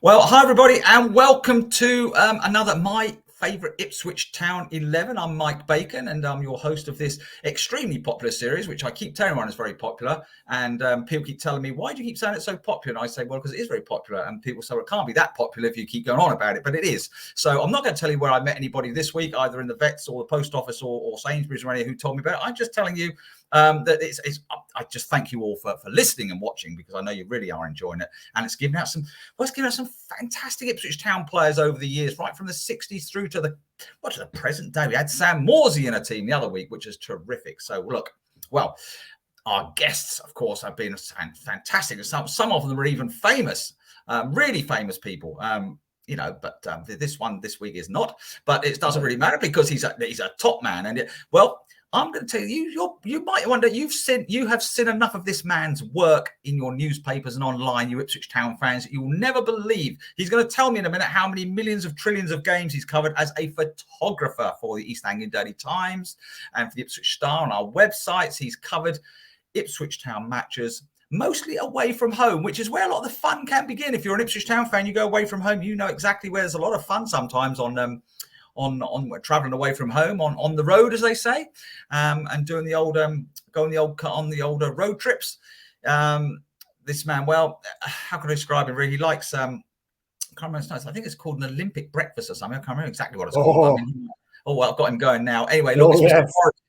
Well, hi everybody, and welcome to another My Favourite Ipswich Town 11. I'm Mike Bacon, and I'm your host of this extremely popular series, which I keep telling everyone is very popular. And people keep telling me, why do you keep saying it's so popular? And I say, well, because it is very popular. And people say, well, it can't be that popular if you keep going on about it, but it is. So I'm not going to tell you where I met anybody this week, either in the vets or the post office or Sainsbury's or any who told me about it. I'm just telling you that I just thank you all for listening and watching, because I know you really are enjoying it. And it's given out some fantastic Ipswich Town players over the years, right from the 60s through to the present day. We had Sam Morsey in a team the other week, which is terrific. So look, well, our guests, of course, have been fantastic. Some of them are even famous, really famous people. But this week is not. But it doesn't really matter, because he's a top man. And I'm going to tell you, you might wonder, you have seen enough of this man's work in your newspapers and online, you Ipswich Town fans, that you'll never believe. He's going to tell me in a minute how many millions of trillions of games he's covered as a photographer for the East Anglian Daily Times and for the Ipswich Star on our websites. He's covered Ipswich Town matches, mostly away from home, which is where a lot of the fun can begin. If you're an Ipswich Town fan, you go away from home, you know exactly where there's a lot of fun sometimes on traveling away from home on the road, as they say, and doing the old road trips. This man, well, how can I describe him? Really, he likes I can't remember. I think it's called an Olympic breakfast or something. I can't remember exactly what it's called. Well, I've got him going now. Anyway, look,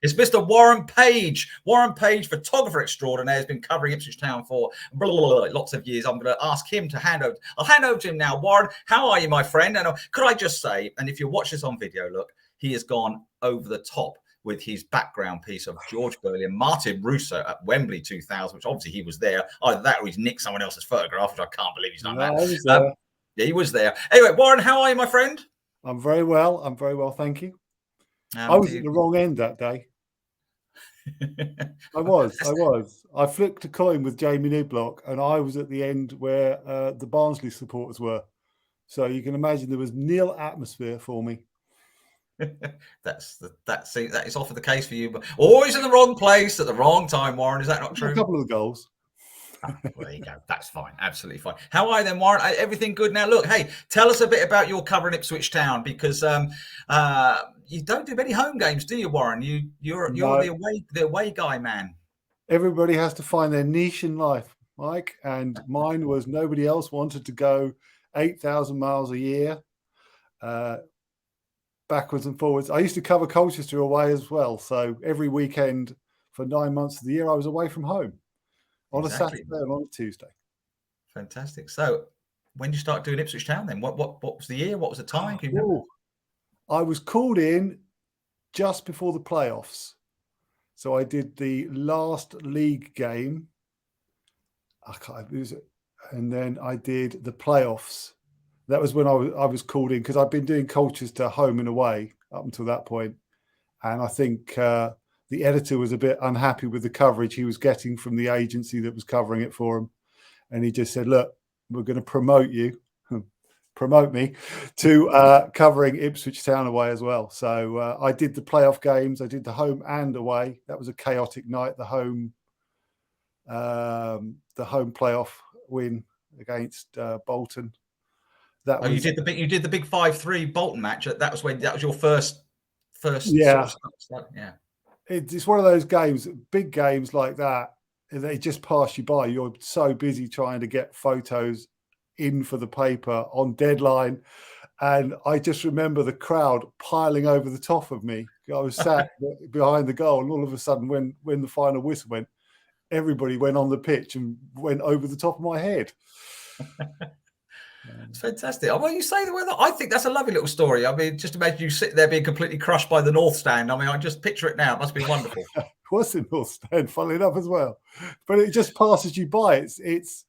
it's Mr. Warren Page. Warren Page, photographer extraordinaire, has been covering Ipswich Town for lots of years. I'm going to ask him to hand over. I'll hand over to him now. Warren, how are you, my friend? And could I just say, and if you watch this on video, look, he has gone over the top with his background piece of George Burley and Martin Russo at Wembley 2000, which obviously he was there. Either that or he's nicked someone else's photograph, which I can't believe he's done that. Yeah, he was there. Anyway, Warren, how are you, my friend? I'm very well. Thank you. I was at the wrong end that day. I was. I flicked a coin with Jamie Niblock, and I was at the end where the Barnsley supporters were. So you can imagine there was nil atmosphere for me. That is often the case for you, but always in the wrong place at the wrong time, Warren. Is that not true? A couple of the goals. Oh, well, there you go. That's fine. Absolutely fine. How are you then, Warren? Everything good now? Look, hey, tell us a bit about your cover in Ipswich Town, because you don't do many home games, do you, Warren? You're the away guy, man. Everybody has to find their niche in life, Mike, and mine was nobody else wanted to go 8,000 miles a year, backwards and forwards. I used to cover Colchester away as well, so every weekend for 9 months of the year I was away from home. On a Saturday and on a Tuesday. Fantastic. So when did you start doing Ipswich Town then? What was the year? What was the time? Can you remember? I was called in just before the playoffs. So I did the last league game. And then I did the playoffs. That was when I was called in, because I'd been doing Colchester home and away up until that point. And I think the editor was a bit unhappy with the coverage he was getting from the agency that was covering it for him. And he just said, look, we're going to promote me to covering Ipswich Town away as well. So I did the playoff games. I did the home and away. That was a chaotic night. The home playoff win against Bolton. You did the big 5-3 Bolton match. That was your first. Yeah. Sort of stuff. Yeah. It's one of those games, big games like that, they just pass you by. You're so busy trying to get photos in for the paper on deadline. And I just remember the crowd piling over the top of me. I was sat behind the goal, and all of a sudden when the final whistle went, everybody went on the pitch and went over the top of my head. It's fantastic. Well, you say the weather. I think that's a lovely little story. I mean, just imagine you sitting there being completely crushed by the North Stand. I mean, I just picture it now. It must be wonderful. It was the North Stand, funnily enough, as well. But it just passes you by. It's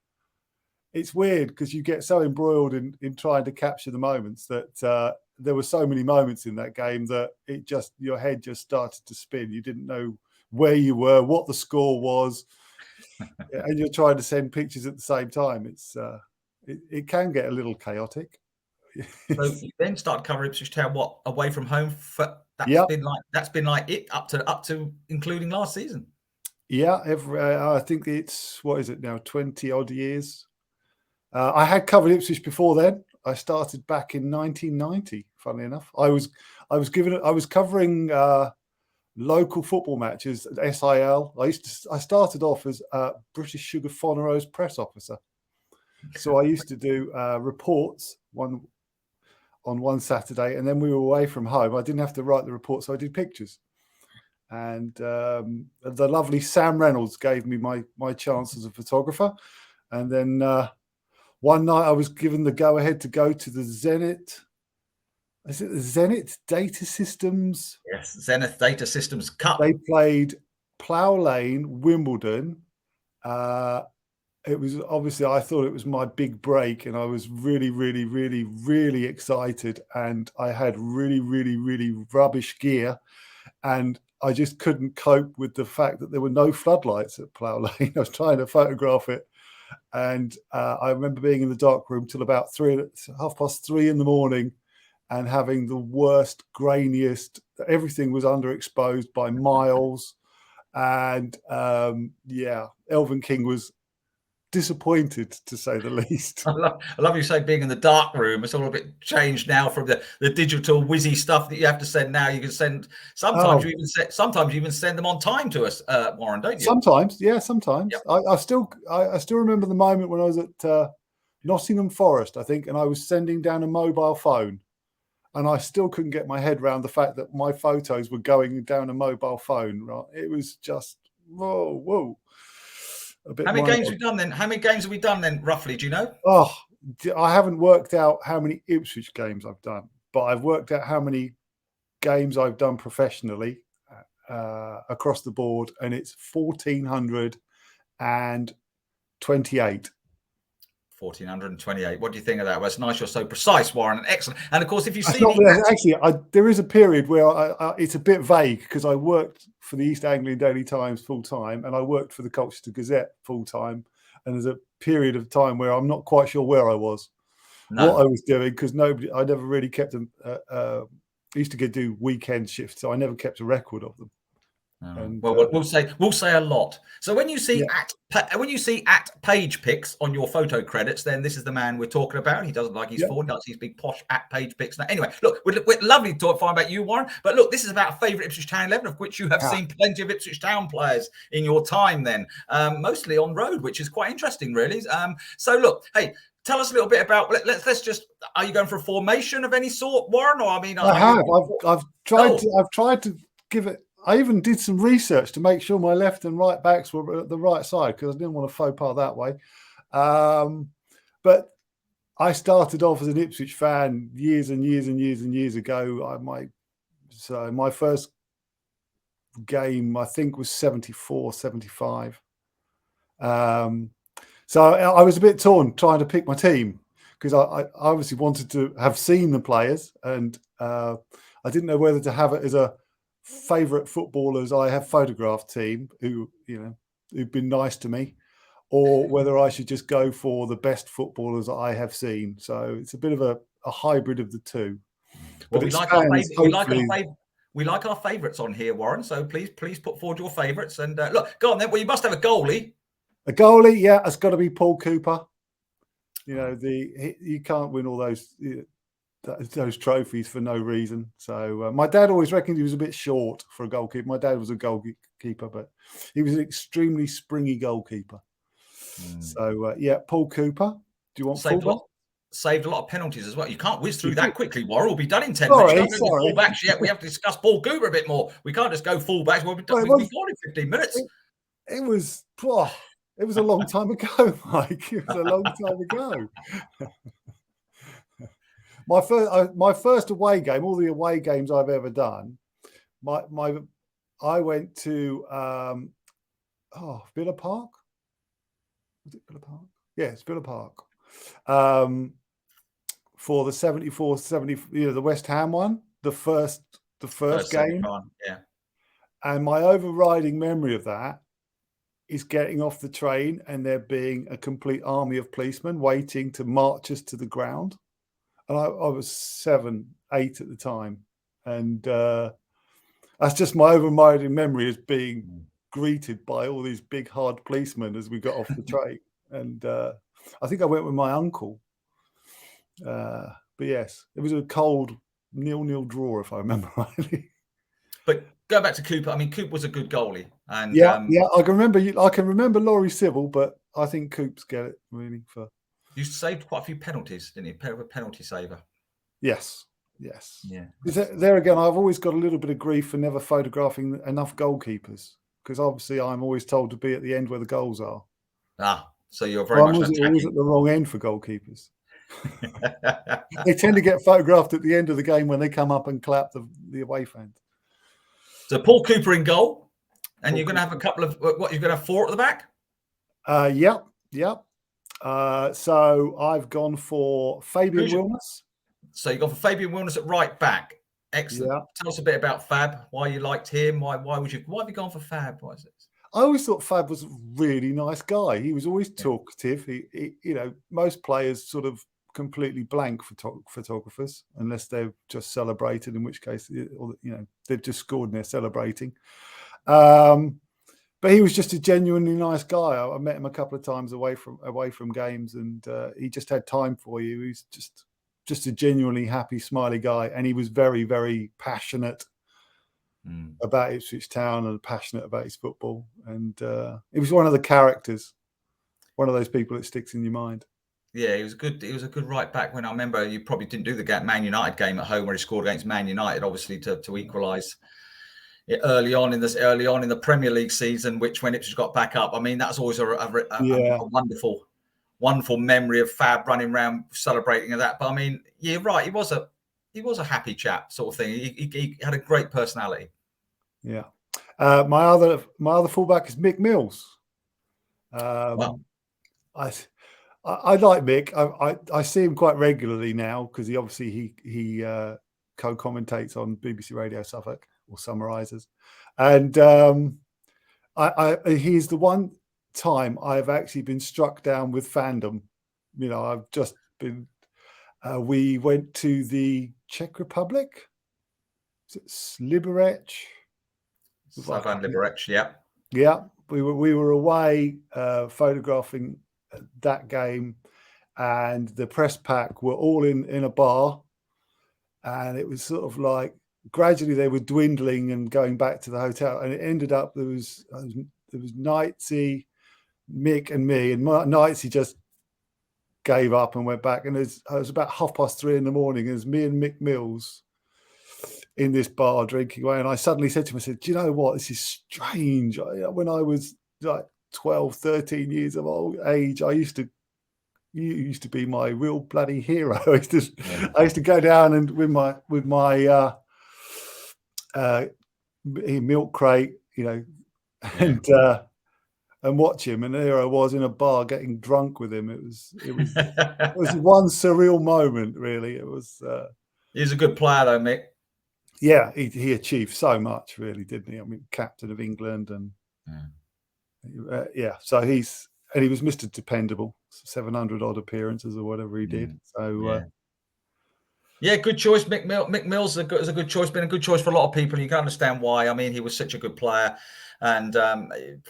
weird, because you get so embroiled in trying to capture the moments that there were so many moments in that game that your head just started to spin. You didn't know where you were, what the score was, and you're trying to send pictures at the same time. It can get a little chaotic. So you then started covering Ipswich Town, away from home? That's been like it up to including last season. Yeah, I think it's, what is it now, 20 odd years. I had covered Ipswich before then. I started back in 1990. Funnily enough, I was covering local football matches at SIL. I started off as British Sugar Fonero's press officer. So I used to do reports on one Saturday, and then we were away from home. I didn't have to write the report, so I did pictures. And the lovely Sam Reynolds gave me my chance as a photographer. And then one night I was given the go-ahead to go to the Zenith. Is it the Zenith Data Systems? Yes, Zenith Data Systems Cup. They played Plough Lane, Wimbledon. It was obviously, I thought it was my big break, and I was really, really, really, really excited. And I had really, really, really rubbish gear, and I just couldn't cope with the fact that there were no floodlights at Plough Lane. I was trying to photograph it, and I remember being in the dark room till about 3:30 in the morning, and having the worst, grainiest. Everything was underexposed by miles, and Elvin King was disappointed, to say the least. I love you say being in the dark room. It's all a bit changed now from the digital whizzy stuff that you have to send now. You can send sometimes you even send them on time to us, Warren, don't you? Sometimes, yeah, sometimes. Yep. I still remember the moment when I was at Nottingham Forest, I think, and I was sending down a mobile phone, and I still couldn't get my head around the fact that my photos were going down a mobile phone. Right? It was just whoa. How many games have we done then? How many games have we done then, roughly? Do you know? Oh, I haven't worked out how many Ipswich games I've done, but I've worked out how many games I've done professionally across the board, and it's 1,428. 1,428. What do you think of that? Well, it's nice you're so precise, Warren, and excellent. And of course, if you see there is a period where it's a bit vague, because I worked for the East Anglian Daily Times full time, and I worked for the Colchester Gazette full time. And there's a period of time where I'm not quite sure where I was, what I was doing, because I never really kept them. I used to do weekend shifts, so I never kept a record of them. And, well, we'll say a lot. So when you see at page pics on your photo credits, then this is the man we're talking about. He doesn't like his phone, does his big posh at page pics. Now, anyway, look, we're lovely to find about you, Warren. But look, this is about Favourite Ipswich Town 11, of which you have seen plenty of Ipswich Town players in your time. Then mostly on road, which is quite interesting, really. So look, hey. Tell us a little bit about. Let's just. Are you going for a formation of any sort, Warren? Or I mean, I have. I've tried to give it. I even did some research to make sure my left and right backs were at the right side, because I didn't want to faux pas that way. But I started off as an Ipswich fan years and years and years and years ago. My first game, I think, was 74, 75. So I was a bit torn trying to pick my team, because I obviously wanted to have seen the players, and I didn't know whether to have it as a favourite footballers I have photographed team who've been nice to me, or whether I should just go for the best footballers I have seen. So it's a bit of a hybrid of the two. Well, we like our favourites on here, Warren. So please put forward your favourites, and look, go on then. Well, you must have a goalie. A goalie, yeah, it's got to be Paul Cooper. You can't win all those trophies for no reason. So my dad always reckoned he was a bit short for a goalkeeper. My dad was a goalkeeper, but he was an extremely springy goalkeeper. So Paul Cooper. Do you want fullback? Saved a lot of penalties as well. You can't whiz through that quickly, Warren. We'll be done in 10 minutes. Fullbacks yet. We have to discuss Paul Cooper a bit more. We can't just go fullbacks. We'll be gone in 15 minutes. It was a long time ago, Mike. It was a long time ago. My first away game, all the away games I've ever done, I went to Villa Park. Was it Villa Park? Yeah, it's Villa Park. For the 74-70, the West Ham one, the first game. Yeah. And my overriding memory of that is getting off the train and there being a complete army of policemen waiting to march us to the ground. And I was 7, 8 at the time. And that's just my overriding memory, as being greeted by all these big, hard policemen as we got off the train. And I think I went with my uncle. But yes, it was a cold 0-0 draw, if I remember rightly. But go back to Cooper. I mean, Cooper was a good goalie, and Yeah, I can remember. I can remember Laurie Sybil, but I think Coops get it really for. You saved quite a few penalties, didn't you? A penalty saver. Yes. Yeah. There again, I've always got a little bit of grief for never photographing enough goalkeepers, because obviously I'm always told to be at the end where the goals are. So you're very much always at the wrong end for goalkeepers. They tend to get photographed at the end of the game when they come up and clap the away fans. So Paul Cooper in goal, and you're going to have a couple of what? You're going to have 4 at the back. Yep. So I've gone for Fabian WILNIS. So you've gone for Fabian WILNIS at right back. Excellent. Yeah. Tell us a bit about Fab. Why you liked him? Why have you gone for Fab? Why is it? I always thought Fab was a really nice guy. He was always talkative. He most players sort of completely blank photographers unless they've just celebrated, in which case, they've just scored and they're celebrating. But he was just a genuinely nice guy. I met him a couple of times away from games, and he just had time for you. He's just a genuinely happy, smiley guy, and he was very, very passionate about Ipswich Town and passionate about his football. And he was one of the characters, one of those people that sticks in your mind. Yeah, he was good. He was a good right back. When I remember, you probably didn't do the Man United game at home where he scored against Man United, obviously to equalise it early on in the Premier League season, which when Ipswich got back up, I mean, that's always a wonderful memory of Fab running around celebrating that. But I mean, you're right. He was a happy chap, sort of thing. He had a great personality. Yeah. My other fullback is Mick Mills. Wow. I like Mick. I see him quite regularly now because he co-commentates on BBC Radio Suffolk or summarises, and he's the one time I've actually been struck down with fandom. I've just been. We went to the Czech Republic. Is it Liberec? Slavan Liberec, yeah. Yeah, we were away photographing that game, and the press pack were all in a bar, and it was sort of like gradually they were dwindling and going back to the hotel, and it ended up there was Knightsy, Mick, and me, and Knightsy just gave up and went back, and it was about 3:30 in the morning. It was me and Mick Mills in this bar drinking away, and I suddenly said to him, I said, "Do you know what? This is strange. When I was like 12, 13 years of age, you used to be my real bloody hero. I used to go down and with my milk crate, and watch him. And there I was in a bar getting drunk with him. It was one surreal moment, really. It was. He's a good player, though, Mick. Yeah, he achieved so much, really, didn't he? I mean, captain of England, and so he was Mr. Dependable, 700 odd appearances or whatever he did. So good choice. Mick Mills is a good choice. Been a good choice for a lot of people. You can understand why. I mean, he was such a good player, and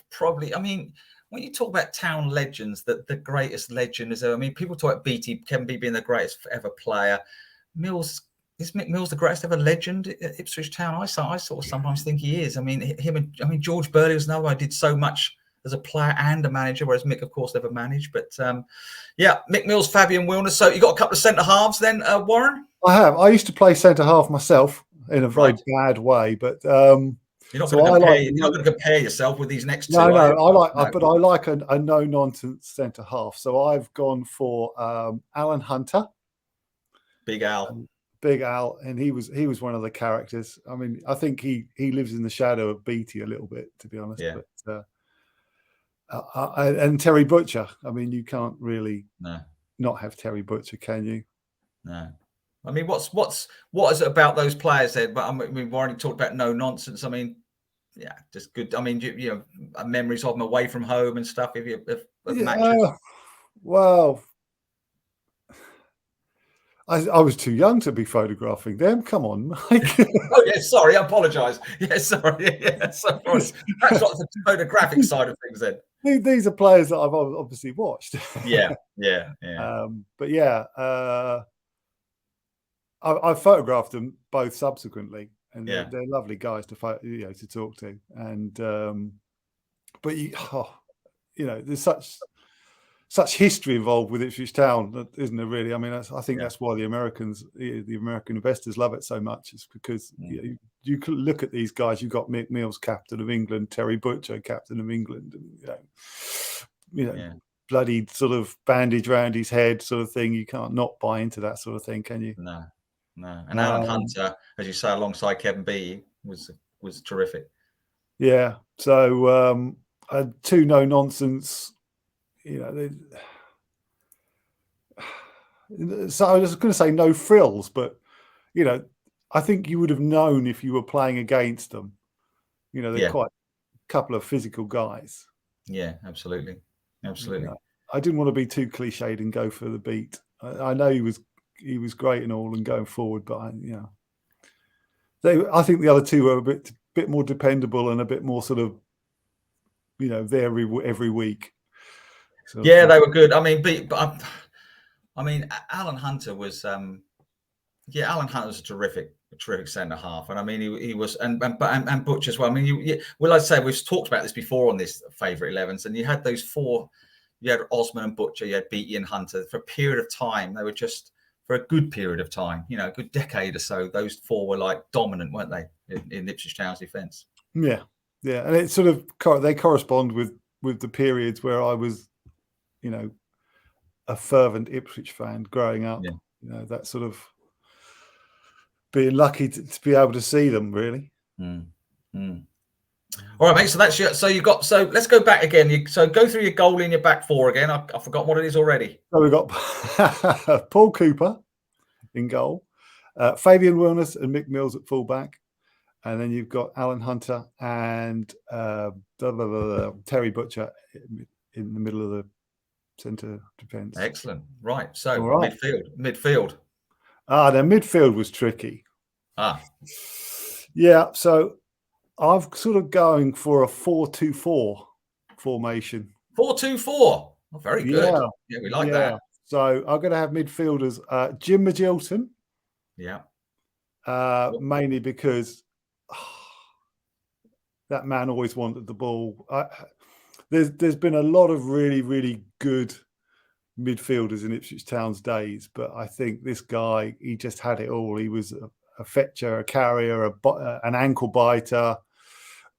probably. I mean, when you talk about town legends, the greatest legend is. I mean, people talk about Kevin Beattie being the greatest ever player. Is Mick Mills the greatest ever legend at Ipswich Town? I sort of sometimes think he is. I mean, George Burley was another one. I did so much as a player and a manager, whereas Mick, of course, never managed. But Mick Mills, Fabian WILNIS. So you got a couple of centre halves then, Warren? I have. I used to play centre half myself in a very bad way, but you're not going to compare yourself with these next two. No, but I like a no nonsense centre half. So I've gone for Allan Hunter, Big Al. Big Al, and he was one of the characters. I mean, I think he lives in the shadow of Beattie a little bit, to be honest. Yeah. But and Terry Butcher. I mean, you can't really not have Terry Butcher, can you? No. I mean, what is it about those players then? But I mean, we've already talked about no nonsense. I mean, just good. I mean, memories of them away from home and stuff. Matches. Well. I was too young to be photographing them. Come on, Mike. Oh, yeah, sorry. I apologise. Yeah, sorry. Yeah, sorry. That's not the photographic side of things then. these are players that I've obviously watched. Yeah. But yeah, I've photographed them both subsequently, and they're lovely guys to to talk to. And but there's such history involved with Ipswich Town, isn't there? Really, I mean, I think that's why the American investors love it so much. It's because you can look at these guys. You've got Mick Mills, captain of England, Terry Butcher, captain of England, and bloody sort of bandage around his head sort of thing. You can't not buy into that sort of thing, can you? No. And Allan Hunter, as you say, alongside Kevin Beattie, was terrific. Yeah. So two no nonsense. So I was going to say no frills, but I think you would have known if you were playing against them. They're quite a couple of physical guys. Yeah, absolutely. I didn't want to be too cliched and go for the beat. I know he was great and all and going forward, but I think the other two were a bit more dependable and a bit more sort of there every week. They were good. I mean, Allan Hunter was Allan Hunter was a terrific centre half, and I mean he was and Butch as well. I mean, I'd say we've talked about this before on this Favourite 11s, and you had those four. You had Osman and Butcher, you had Beattie and Hunter for a period of time. They were just for a good period of time, a good decade or so. Those four were like dominant, weren't they, in Ipswich Town's defence? Yeah, and it sort of they correspond with the periods where I was, a fervent Ipswich fan growing up. That sort of being lucky to be able to see them really. All right, mate. So that's so let's go back again. So go through your goal in your back four again. I've forgotten what it is already. So we've got Paul Cooper in goal, Fabian WILNIS and Mick Mills at fullback, and then you've got Allan Hunter and Terry Butcher in the middle of the centre defence. Excellent. Right. So midfield. Their midfield was tricky. Yeah. So I've sort of going for a 4-2-4 formation. 4-2-4. Oh, very good. Yeah, we like that. So I'm going to have midfielders Jim Magilton. Yeah. Mainly because that man always wanted the ball. There's been a lot of really, really good midfielders in Ipswich Town's days, but I think this guy, he just had it all. He was a fetcher, a carrier, an ankle biter.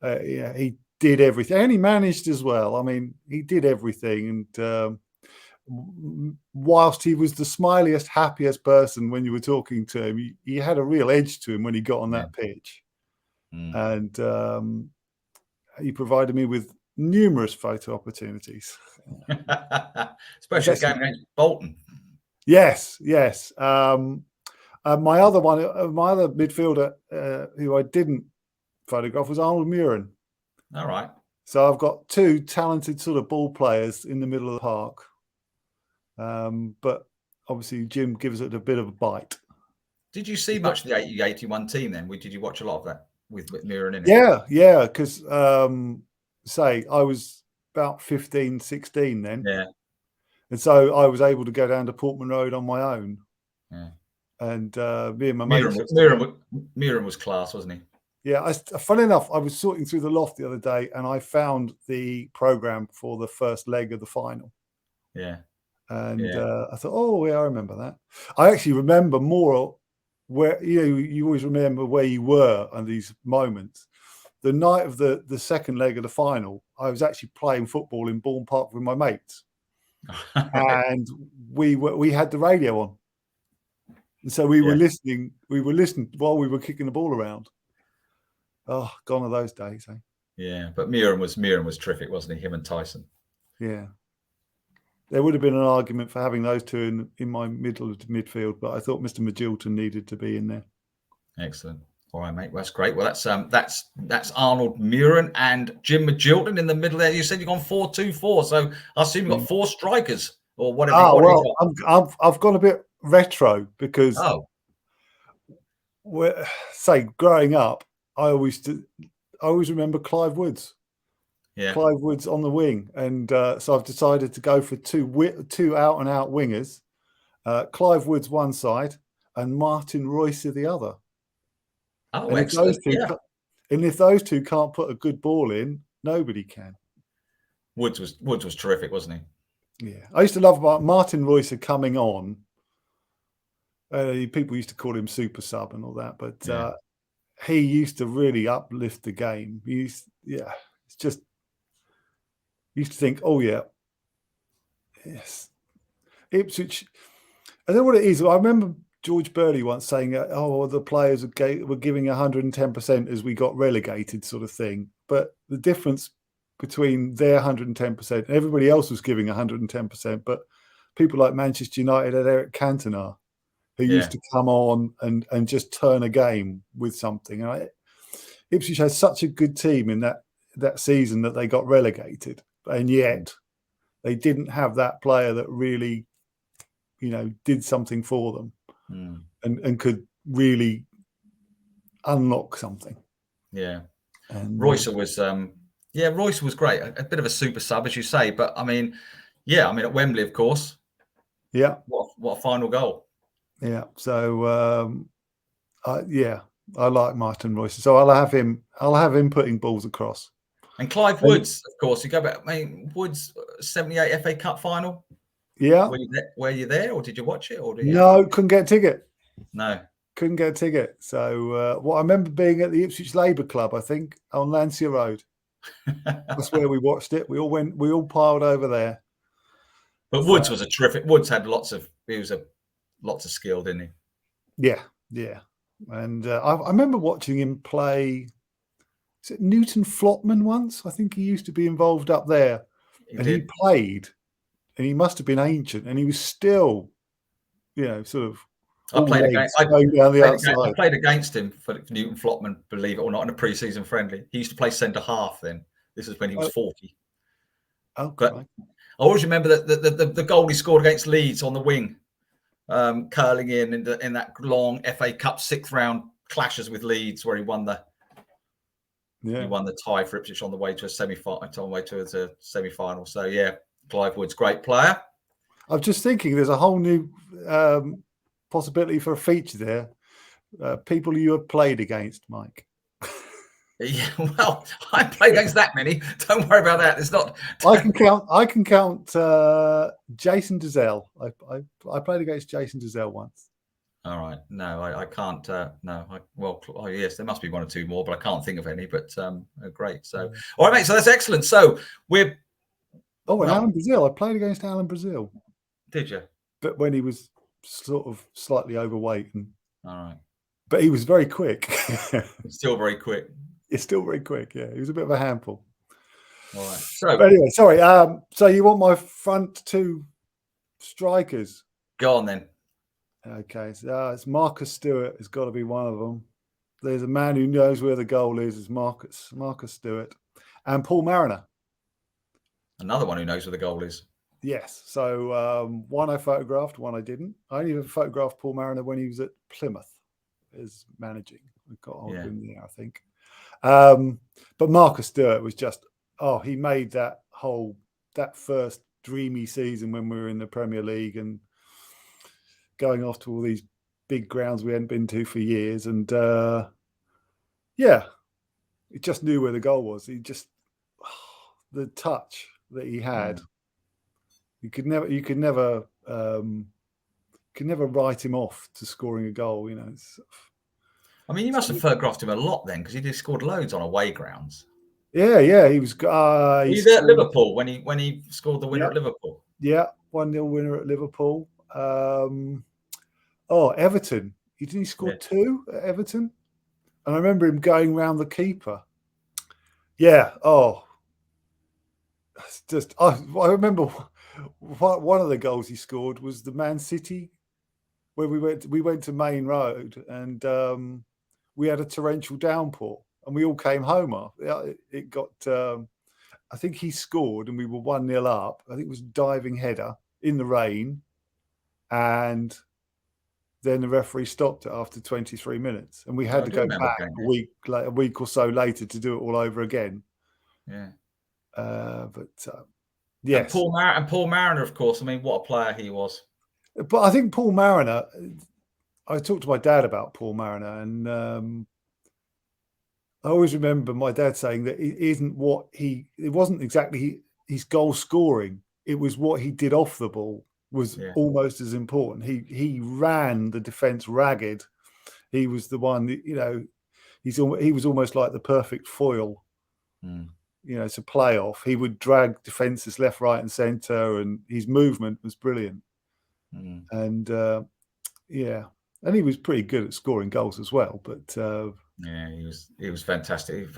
He did everything, and he managed as well. I mean, he did everything. And whilst he was the smiliest, happiest person when you were talking to him, he had a real edge to him when he got on that pitch. And he provided me with numerous photo opportunities. Especially going against Bolton. Yes. My other midfielder who I didn't photograph was Arnold Muren. All right. So I've got two talented sort of ball players in the middle of the park. But obviously Jim gives it a bit of a bite. Did you see much of the 80-81 team then? Did you watch a lot of that with Muren in it? Yeah, because I was about 15, 16 then. Yeah. And so I was able to go down to Portman Road on my own. Yeah. And me and my mates. Muren was class, wasn't he? Yeah. Funny enough, I was sorting through the loft the other day and I found the programme for the first leg of the final. Yeah. And I thought, oh, yeah, I remember that. I actually remember more where, you always remember where you were on these moments. The night of the second leg of the final, I was actually playing football in Bourne Park with my mates. And we had the radio on. And so we were listening while we were kicking the ball around. Oh, gone are those days, eh? Yeah, but Muren was terrific, wasn't he? Him and Tyson. Yeah. There would have been an argument for having those two in my middle of the midfield, but I thought Mr. Magilton needed to be in there. Excellent. All right, mate. Well, that's great. Well, that's Arnold Muren and Jim Magilton in the middle there. You said you've gone 4-2-4, so I assume you've got four strikers or whatever. I've gone a bit retro because growing up, I always remember Clive Woods. Yeah. Clive Woods on the wing, and so I've decided to go for two out and out wingers. Clive Woods one side and Martin Royce the other. Oh, And excellent. Yeah. if those two can't put a good ball in, nobody can. Woods was terrific, wasn't he? Yeah, I used to love Martin Royce coming on. People used to call him super sub and all that, but he used to really uplift the game. It's just used to think, oh yeah, yes, Ipswich. I don't know what it is. I remember George Burley once saying, "Oh, the players were giving 110% as we got relegated," sort of thing. But the difference between their 110% and everybody else was giving 110%. But people like Manchester United had Eric Cantona, who used to come on and just turn a game with something. And Ipswich had such a good team in that season that they got relegated, and yet they didn't have that player that really, did something for them and could really unlock something. Yeah. And Royce was Royce was great. A bit of a super sub, as you say, but I mean, at Wembley, of course. Yeah. What a final goal. Yeah. So I like Martin Royce. So I'll have him putting balls across. And Clive Woods, of course. You go back. I mean, Woods 78 FA Cup final. Yeah. Were you there, or did you watch it? Or no, couldn't get a ticket. No, couldn't get a ticket. So I remember being at the Ipswich Labour Club, I think, on Lancia Road. That's where we watched it. We all piled over there. But Woods was a terrific. Woods had lots of skill, didn't he? Yeah, yeah. And I remember watching him play. Is it Newton Flotman once? I think he used to be involved up there, he played. And he must have been ancient, and he was still, sort of. I played against him for Newton Flotman, believe it or not, in a pre-season friendly. He used to play centre half then. This is when he was 40. Oh, but I always remember that the goal he scored against Leeds on the wing, curling in that long FA Cup 6th round clashes with Leeds, where he won the tie for Ipswich on the way to a semi-final. So yeah. Clive Woods, great player. I'm just thinking there's a whole new possibility for a feature there. People you have played against, Mike. Yeah, well, I played against that many. Don't worry about that. It's not. I can count Jason Dizelle. I played against Jason Dizelle once. All right. No, I can't. Yes, there must be one or two more, but I can't think of any. But great. So, all right, mate. So that's excellent. So we're. Oh, and Alan Brazil. I played against Alan Brazil. Did you? But when he was sort of slightly overweight. All right. But he was very quick. Still very quick. He's still very quick, yeah. He was a bit of a handful. All right. So, but anyway, sorry. So you want my front two strikers? Go on then. Okay. So it's Marcus Stewart has got to be one of them. There's a man who knows where the goal is. It's Marcus Stewart. And Paul Mariner. Another one who knows where the goal is. Yes. So one I photographed, one I didn't. I only photographed Paul Mariner when he was at Plymouth as managing. We got hold of him there, I think. But Marcus Stewart was just, he made that first dreamy season when we were in the Premier League and going off to all these big grounds we hadn't been to for years. And he just knew where the goal was. He just, the touch that he had, you could never write him off to scoring a goal. I mean, you must have photographed him a lot then, because he scored loads on away grounds. Yeah, he was. He was at Liverpool when he scored the winner at Liverpool. Yeah, 1-0 winner at Liverpool. Everton. Didn't he score 2 at Everton? And I remember him going round the keeper. Yeah. It's just. I remember one of the goals he scored was the Man City, where we went to Main Road and we had a torrential downpour and we all came home. It got. I think he scored and we were 1-0 up. I think it was a diving header in the rain, and then the referee stopped it after 23 minutes, and we had to go back a week or so later to do it all over again. Yeah. Yes. And Paul Mariner, of course. I mean, what a player he was. But I think Paul Mariner, I talked to my dad about Paul Mariner, and I always remember my dad saying that it wasn't exactly his goal scoring. It was what he did off the ball was almost as important. He ran the defence ragged. He was the one that, he was almost like the perfect foil, to play off. He would drag defences left, right and centre, and his movement was brilliant. And and he was pretty good at scoring goals as well. But he was fantastic.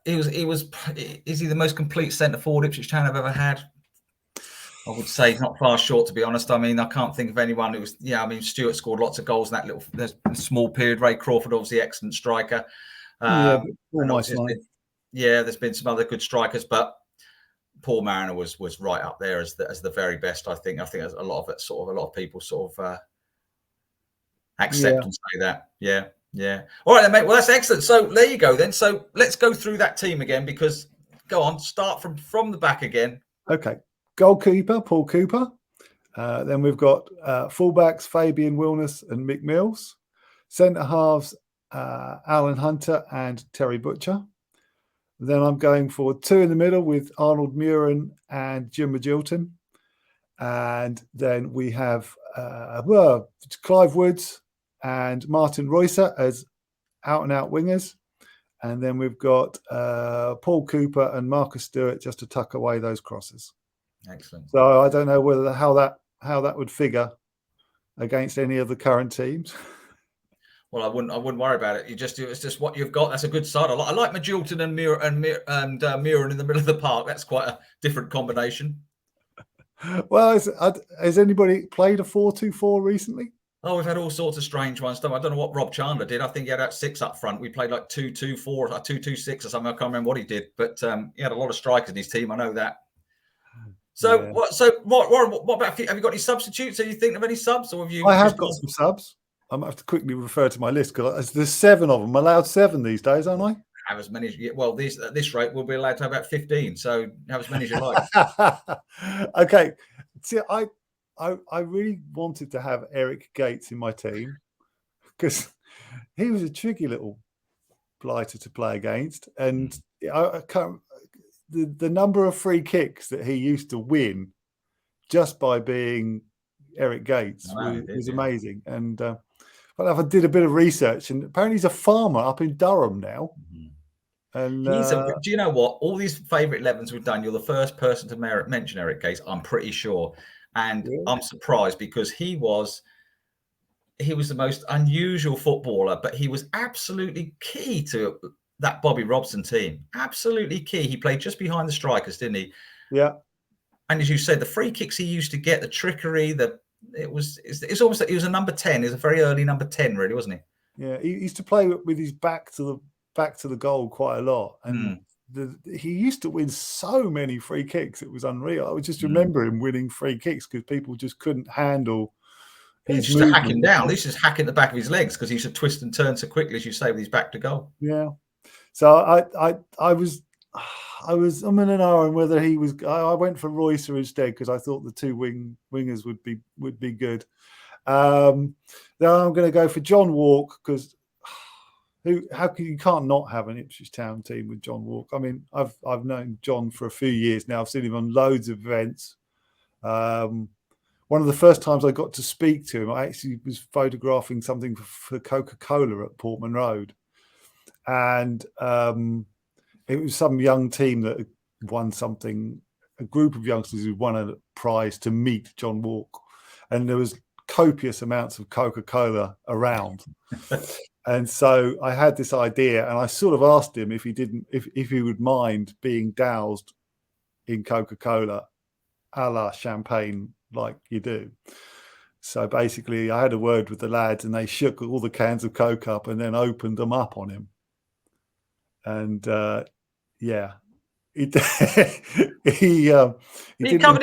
Is he the most complete centre forward Ipswich Town I've ever had? I would say not far short, to be honest. I mean, I can't think of anyone who was. I mean, Stewart scored lots of goals in that little small period. Ray Crawford, obviously, excellent striker. There's been some other good strikers, but Paul Mariner was right up there as the very best. I think there's a lot of people accept and say that. Yeah. All right, then, mate. Well, that's excellent. So there you go, then. So let's go through that team again, because go on, start from the back again. Okay. Goalkeeper, Paul Cooper. Then we've got fullbacks, Fabian, WILNIS and Mick Mills. Centre halves, Alan Hunter and Terry Butcher. Then I'm going for two in the middle with Arnold Muren and Jim Magilton. And then we have Clive Woods and Martin Reusser as out-and-out wingers. And then we've got Paul Cooper and Marcus Stewart just to tuck away those crosses. Excellent. So I don't know how that would figure against any of the current teams. Well, I wouldn't worry about it. It's just what you've got. That's a good side. I like Magilton and Muren in the middle of the park. That's quite a different combination. Well, has anybody played a 4-2-4 recently? Oh, we've had all sorts of strange ones. I don't know what Rob Chandler did. I think he had out 6 up front. We played like 2-2-4 or 2-2-6 or something. I can't remember what he did, but he had a lot of strikers in his team. I know that. So what about you? Have you got any substitutes? Are you thinking of any subs, or have you? I have got some subs. I might have to quickly refer to my list because there's 7 of them. I'm allowed 7 these days, aren't I? Have as many as you. Well, at this rate, we'll be allowed to have about 15. So have as many as you like. Okay. See, I really wanted to have Eric Gates in my team because he was a tricky little blighter to play against, and I can't. The number of free kicks that he used to win just by being Eric Gates was amazing. And but I did a bit of research, and apparently he's a farmer up in Durham now. And do you know what? All these favourite 11s we've done, you're the first person to mention Eric Gates, I'm pretty sure. And I'm surprised because he was the most unusual footballer, but he was absolutely key to that Bobby Robson team. Absolutely key. He played just behind the strikers, didn't he? Yeah. And as you said, the free kicks he used to get, the trickery, it's almost like he was a number 10. He was a very early number 10, really, wasn't he? Yeah, he used to play with his back to the goal quite a lot. And he used to win so many free kicks. It was unreal. I would just remember him winning free kicks because people just couldn't handle his used to hack him down. He used to hack in the back of his legs because he used to twist and turn so quickly, as you say, with his back to goal. Yeah. So I was I'm in an hour on whether he was. I went for Reusser instead because I thought the two wingers would be good. Then I'm going to go for John Walk because you can't not have an Ipswich Town team with John Walk. I mean, I've known John for a few years now. I've seen him on loads of events. One of the first times I got to speak to him, I actually was photographing something for Coca-Cola at Portman Road. And it was some young team that won something, a group of youngsters who won a prize to meet John Walk. And there was copious amounts of Coca-Cola around. And so I had this idea, and I sort of asked him if he would mind being doused in Coca-Cola a la champagne like you do. So basically I had a word with the lads and they shook all the cans of Coke up and then opened them up on him. And he covered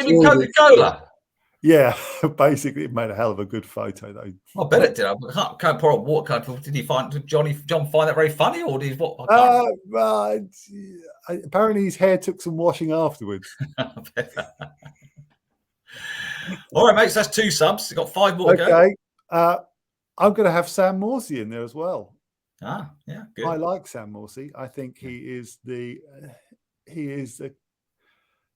him in Coca-Cola. Yeah, basically, it made a hell of a good photo, though. I bet it did. I can't pour a water card. Did John find that very funny, or did what? I can't. Apparently, his hair took some washing afterwards. All right, mates, that's 2 subs. You've got 5 more to go. Okay, I'm going to have Sam Morsey in there as well. Ah, yeah, good. I like Sam Morsey. I think he is the.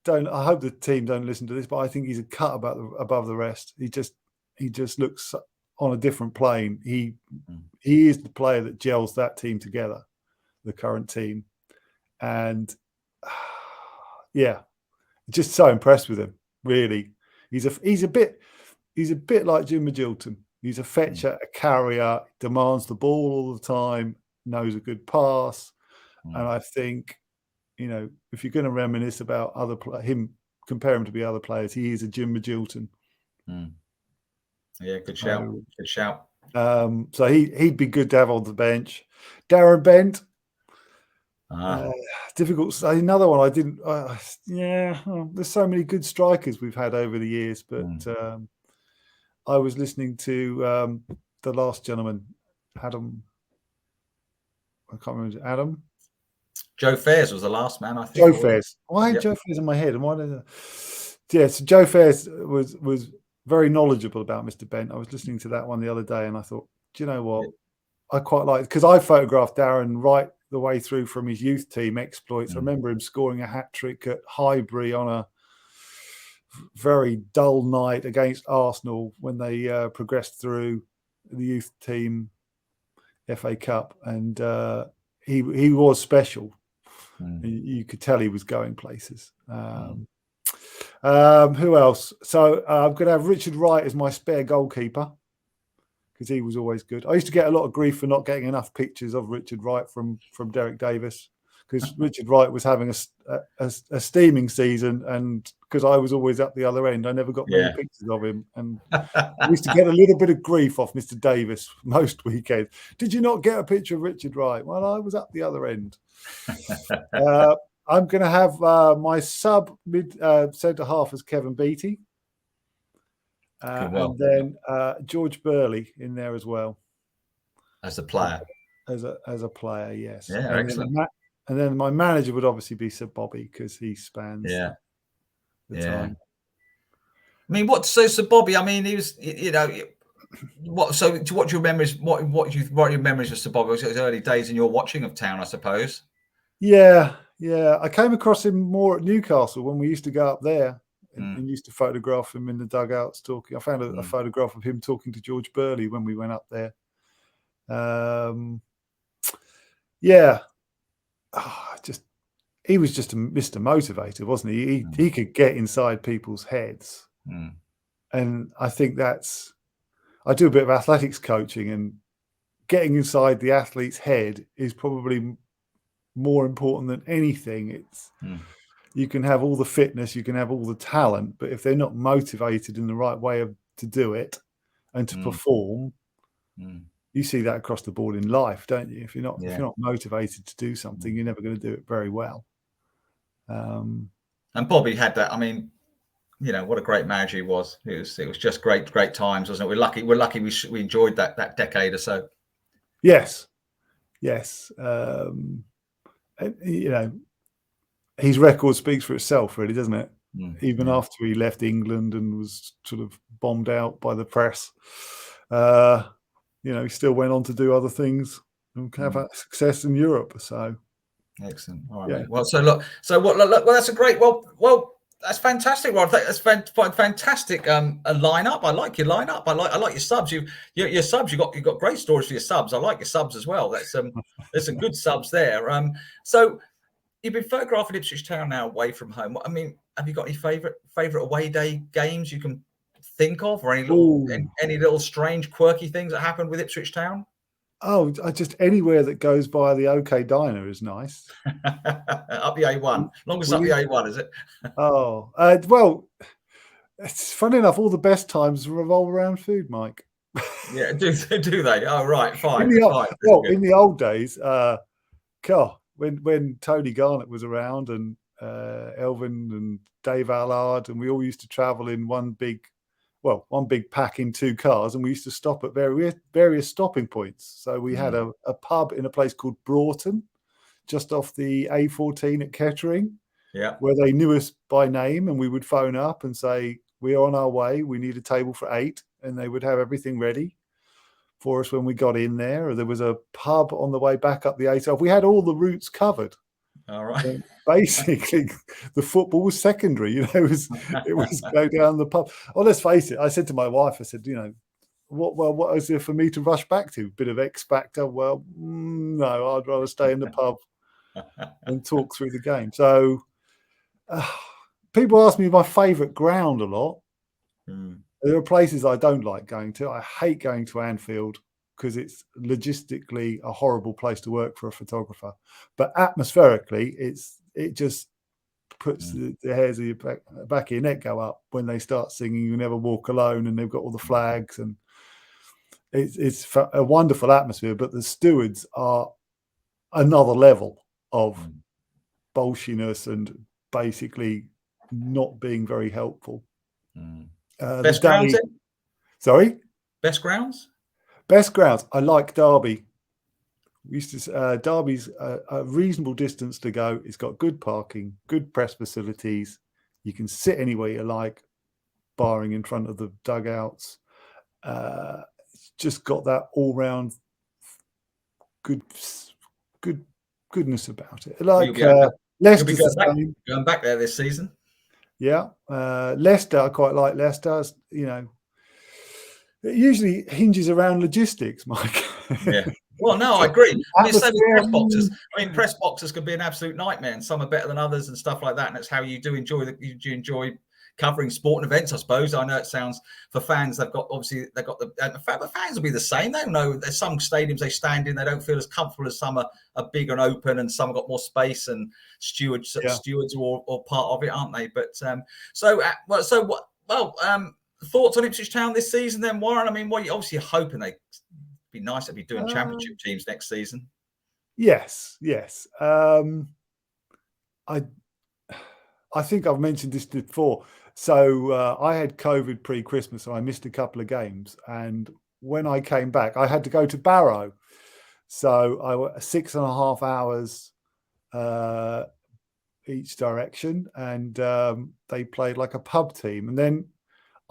I hope the team don't listen to this, but I think he's a cut above the rest. He just looks on a different plane. He is the player that gels that team together, the current team, and yeah, just so impressed with him. Really, he's a bit like Jim Magilton. He's a fetcher, a carrier, demands the ball all the time, knows a good pass, and I think, you know, if you're going to reminisce about compare him to the other players, he is a Jim Magilton. Yeah, good shout. Good shout. So he'd be good to have on the bench. Darren Bent. Difficult to say. Another one I didn't. There's so many good strikers we've had over the years, but I was listening to the last gentleman, Adam. I can't remember. Adam. Joe Fairs was the last man, I think. Joe Fairs. Why had Joe Fairs in my head? And why did so Joe Fairs was very knowledgeable about Mr. Bent. I was listening to that one the other day, and I thought, do you know what? I quite like, because I photographed Darren right the way through from his youth team exploits. I remember him scoring a hat trick at Highbury on a very dull night against Arsenal when they progressed through the youth team FA Cup, and he was special. You could tell he was going places. Who else? So I'm going to have Richard Wright as my spare goalkeeper, because he was always good. I used to get a lot of grief for not getting enough pictures of Richard Wright from Derek Davis, because Richard Wright was having a steaming season, and because I was always at the other end, I never got many pictures of him, and I used to get a little bit of grief off Mr. Davis most weekends. Did you not get a picture of Richard Wright? Well, I was at the other end. I'm going to have my sub mid centre half as Kevin Beattie. And then George Burley in there as well. As a player. As a player, yes. Yeah, excellent. And then my manager would obviously be Sir Bobby, because he spans the time. I mean, Sir Bobby? I mean, he was, you know, what's your memories? What your memories of Sir Bobby? Was his early days in your watching of Town, I suppose. Yeah. I came across him more at Newcastle when we used to go up there and used to photograph him in the dugouts talking. I found a photograph of him talking to George Burley when we went up there. He was just a Mr. Motivator, wasn't he? He could get inside people's heads. And I think I do a bit of athletics coaching, and getting inside the athlete's head is probably more important than anything. You can have all the fitness, you can have all the talent, but if they're not motivated in the right way to do it and to perform, you see that across the board in life, don't you? If you're not motivated to do something, you're never going to do it very well. And Bobby had that. I mean, you know, what a great manager he was. It was just great times, wasn't it? We're lucky we enjoyed that decade or so. Yes. And, you know, his record speaks for itself, really, doesn't it? Even after he left England and was sort of bombed out by the press, you know, he still went on to do other things and have success in Europe. So excellent. All right, mate. Well, look, that's a great. Well, that's fantastic, Rod. That's fantastic. A lineup. I like your lineup. I like your subs. Your subs. You got great stories for your subs. I like your subs as well. There's some good subs there. So you've been photographing Ipswich Town now away from home. I mean, have you got any favourite away day games you can think of, or any little strange, quirky things that happened with Ipswich Town? Oh, just anywhere that goes by the OK Diner is nice. Up the A1. Longest up the A1, is it? Well, it's funny enough, all the best times revolve around food, Mike. Yeah, do they? Oh, right, fine. In the old days, when Tony Garnett was around, and Elvin and Dave Allard, and we all used to travel in one big one big pack in 2 cars, and we used to stop at various stopping points. So we had a pub in a place called Broughton, just off the A14 at Kettering, where they knew us by name, and we would phone up and say, we're on our way, we need a table for 8, and they would have everything ready for us when we got in there. Or there was a pub on the way back up the A12. We had all the routes covered. All right. And basically, the football was secondary. You know, it was go down the pub. Oh, let's face it. I said to my wife, I said, you know, what is there for me to rush back to? Bit of X factor. Well, no, I'd rather stay in the pub and talk through the game. So people ask me my favourite ground a lot. There are places I don't like going to. I hate going to Anfield because it's logistically a horrible place to work for a photographer. But atmospherically, it just puts the hairs of your back of your neck go up when they start singing "You Never Walk Alone," and they've got all the flags, and it's a wonderful atmosphere. But the stewards are another level of bolshiness and basically not being very helpful. Best grounds? Sorry? Best grounds? Best grounds. I like Derby. We used to Derby's a reasonable distance to go. It's got good parking, good press facilities. You can sit anywhere you like, barring in front of the dugouts. It's just got that all-round goodness about it. Like Leicester's going back there this season. Yeah, Leicester. I quite like Leicester. You know, it usually hinges around logistics, Mike. Yeah. Well, no, I agree. I mean, same with press boxes. I mean, press boxes can be an absolute nightmare, and some are better than others and stuff like that. And that's how you do enjoy covering sporting events, I suppose. I know it sounds for fans. They've got the fans will be the same. They know there's some stadiums they stand in. They don't feel as comfortable as some are big and open, and some have got more space. And stewards are all part of it, aren't they? But thoughts on Ipswich Town this season, then, Warren? I mean, what you obviously hoping they be nice to be doing championship teams next season. Yes. I think I've mentioned this before. So I had COVID pre-Christmas, so I missed a couple of games. And when I came back, I had to go to Barrow. So I was 6.5 hours each direction, and they played like a pub team. And then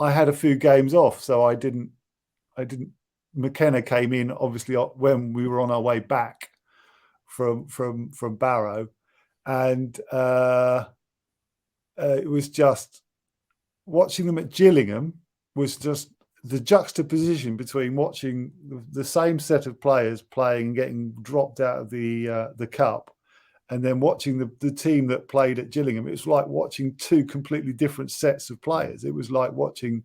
I had a few games off, so I didn't. McKenna came in obviously when we were on our way back from Barrow, and it was just watching them at Gillingham was just the juxtaposition between watching the same set of players playing and getting dropped out of the cup, and then watching the team that played at Gillingham. It was like watching 2 completely different sets of players. It was like watching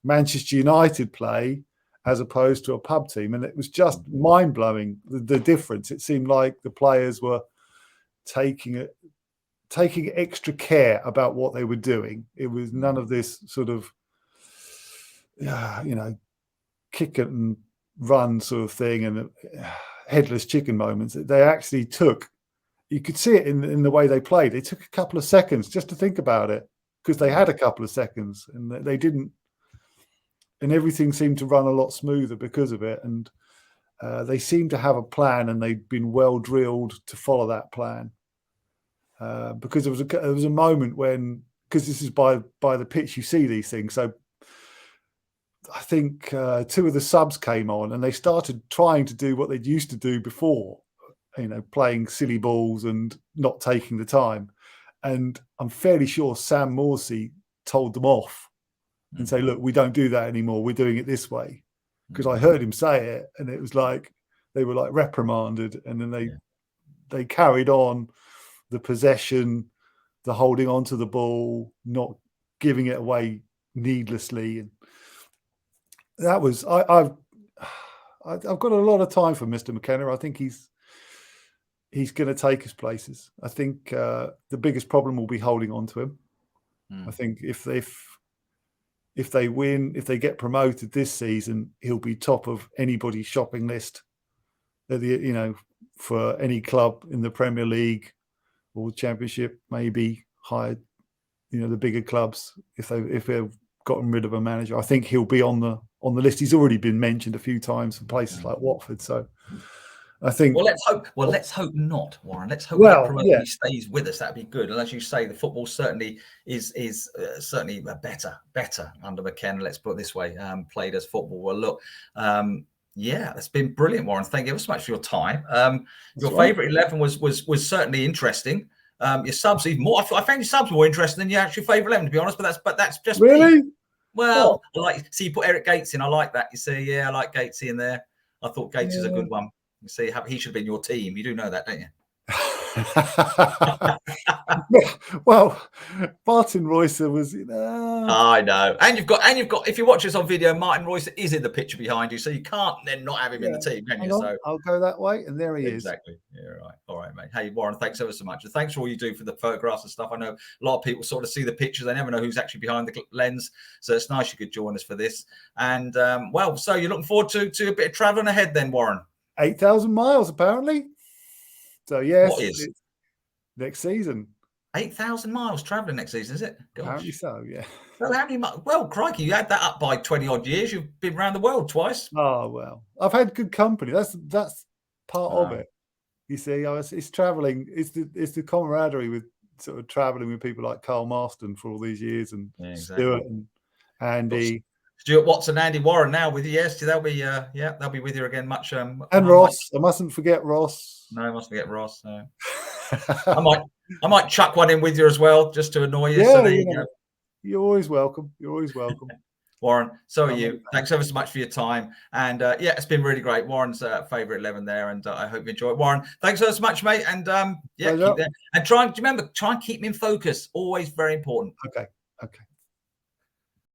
Manchester United play as opposed to a pub team. And it was just mind-blowing, the difference. It seemed like the players were taking extra care about what they were doing. It was none of this sort of, kick it and run sort of thing and headless chicken moments. They actually took, you could see it in the way they played. They took a couple of seconds just to think about it, because they had a couple of seconds, and they didn't. And everything seemed to run a lot smoother because of it. And they seemed to have a plan, and they'd been well drilled to follow that plan. Because there was a moment when, because this is by the pitch you see these things. So I think 2 of the subs came on, and they started trying to do what they'd used to do before, playing silly balls and not taking the time. And I'm fairly sure Sam Morsey told them off and say, look, we don't do that anymore. We're doing it this way. Because I heard him say it, and it was like they were like reprimanded, and then they carried on the possession, the holding on to the ball, not giving it away needlessly. And that was I've got a lot of time for Mr. McKenna. I think he's going to take us places. I think the biggest problem will be holding on to him. I think if they win, if they get promoted this season, he'll be top of anybody's shopping list. For any club in the Premier League or Championship, maybe higher, the bigger clubs, if they're gotten rid of a manager. I think he'll be on the list. He's already been mentioned a few times from places like Watford. So I think. Well, let's hope. Well, let's hope not, Warren. Let's hope we get promoted and he stays with us. That'd be good. And as you say, the football certainly is certainly better under McKenna. Let's put it this way. Played as football. Well, look. Yeah, that's been brilliant, Warren. Thank you ever so much for your time. Your favourite 11 was certainly interesting. Your subs even more. I found your subs more interesting than your actual favourite 11, to be honest. But that's just really me. Well, I like. See, you put Eric Gates in. I like that. You see, yeah, I like Gatesy in there. I thought Gates is a good one. You see, he should have been your team. You do know that, don't you? Well, Martin Roycer was. I know, and you've got. If you watch this on video, Martin Roycer is in the picture behind you, so you can't then not have him in the team, can you? So I'll go that way, and there he is. Exactly. Yeah, right. All right, mate. Hey, Warren, thanks ever so much, and thanks for all you do for the photographs and stuff. I know a lot of people sort of see the pictures; they never know who's actually behind the lens. So it's nice you could join us for this. And well, so you're looking forward to a bit of travelling ahead, then, Warren. 8,000 miles, apparently. So yes, what is next season? 8,000 miles travelling next season, is it? Gosh. Apparently so, yeah. Well, how many? Well, crikey, you add that up by 20 odd years. You've been around the world twice. Oh well, I've had good company. That's part of it. You see, it's travelling. It's the camaraderie with sort of travelling with people like Carl Marston for all these years, and Stewart and Andy. Stuart Watson, Andy Warren now with you. Yes, they'll be they'll be with you again much. And Ross, I mustn't forget Ross. No, I mustn't forget Ross. No. I might chuck one in with you as well, just to annoy you. Yeah, so there you go. You're always welcome. You're always welcome. Warren, so are you. Thanks ever so much for your time. And yeah, it's been really great. Warren's favourite 11 there, and I hope you enjoy it. Warren, thanks so much, mate. And yeah, keep there. And try and keep him in focus. Always very important. Okay.